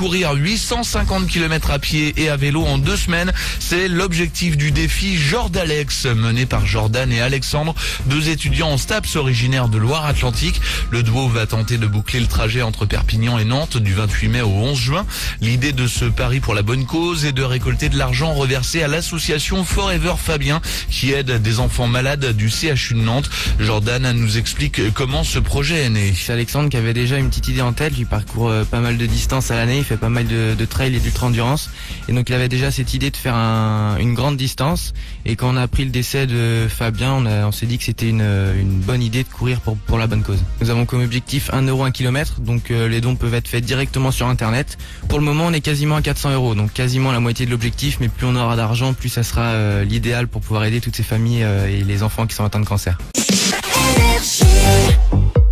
Parcourir 850 km à pied et à vélo en 2 semaines, c'est l'objectif du défi Jordalex, mené par Jordan et Alexandre, 2 étudiants en STAPS originaires de Loire-Atlantique. Le duo va tenter de boucler le trajet entre Perpignan et Nantes du 28 mai au 11 juin. L'idée de ce pari pour la bonne cause est de récolter de l'argent reversé à l'association Forever Fabien, qui aide des enfants malades du CHU de Nantes. Jordan nous explique comment ce projet est né. C'est Alexandre qui avait déjà une petite idée en tête. Il parcourt pas mal de distance à l'année, il fait pas mal de trail et d'ultra-endurance. Et donc il avait déjà cette idée de faire une grande distance. Et quand on a appris le décès de Fabien, on s'est dit que c'était une bonne idée de courir pour la bonne cause. Nous avons comme objectif 1 euro 1 kilomètre, donc les dons peuvent être faits directement sur internet. Pour le moment on est quasiment à 400 euros, donc quasiment la moitié de l'objectif, mais plus on aura d'argent, plus ça sera l'idéal pour pouvoir aider toutes ces familles et les enfants qui sont atteints de cancer.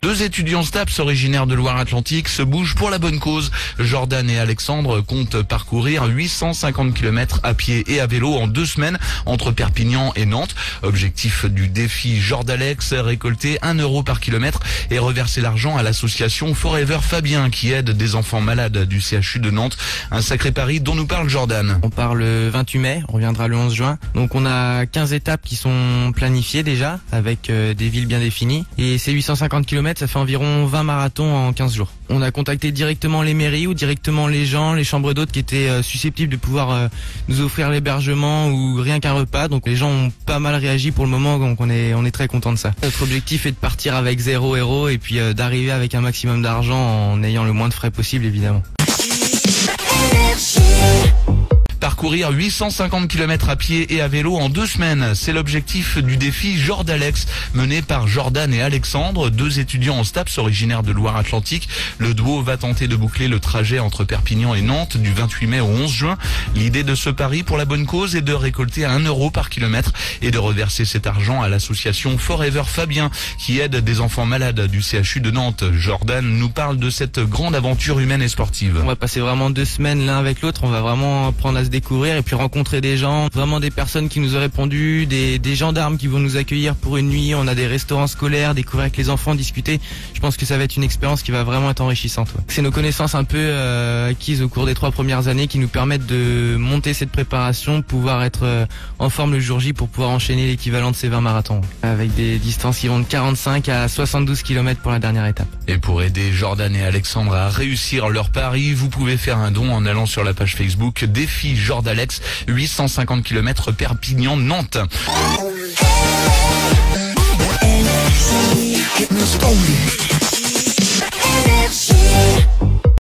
2 étudiants STAPS originaires de Loire-Atlantique se bougent pour la bonne cause. Jordan et Alexandre comptent parcourir 850 km à pied et à vélo en 2 semaines entre Perpignan et Nantes. Objectif du défi Jordalex, récolter 1 euro par kilomètre et reverser l'argent à l'association Forever Fabien qui aide des enfants malades du CHU de Nantes. Un sacré pari dont nous parle Jordan. On part le 28 mai, on reviendra le 11 juin. Donc on a 15 étapes qui sont planifiées déjà avec des villes bien définies. Et ces 850 km, ça fait environ 20 marathons en 15 jours. On a contacté directement les mairies ou directement les gens, les chambres d'hôtes qui étaient susceptibles de pouvoir nous offrir l'hébergement ou rien qu'un repas. Donc les gens ont pas mal réagi pour le moment, donc on est très content de ça. Notre objectif est de partir avec 0 euros et puis d'arriver avec un maximum d'argent en ayant le moins de frais possible évidemment. Parcourir 850 km à pied et à vélo en 2 semaines, c'est l'objectif du défi Jordalex, mené par Jordan et Alexandre, 2 étudiants en STAPS originaires de Loire-Atlantique. Le duo va tenter de boucler le trajet entre Perpignan et Nantes du 28 mai au 11 juin. L'idée de ce pari pour la bonne cause est de récolter 1 euro par kilomètre et de reverser cet argent à l'association Forever Fabien, qui aide des enfants malades du CHU de Nantes. Jordan nous parle de cette grande aventure humaine et sportive. On va passer vraiment 2 semaines l'un avec l'autre, on va vraiment apprendre à se découvrir et puis rencontrer des gens, vraiment des personnes qui nous ont répondu, des gendarmes qui vont nous accueillir pour une nuit, on a des restaurants scolaires, découvrir avec les enfants, discuter. Je pense que ça va être une expérience qui va vraiment être enrichissante. Ouais. C'est nos connaissances un peu acquises au cours des 3 premières années qui nous permettent de monter cette préparation, pouvoir être en forme le jour J pour pouvoir enchaîner l'équivalent de ces 20 marathons. Avec des distances qui vont de 45 à 72 km pour la dernière étape. Et pour aider Jordan et Alexandre à réussir leur pari, vous pouvez faire un don en allant sur la page Facebook Défi Jordalex, 850 km Perpignan-Nantes. Let's go.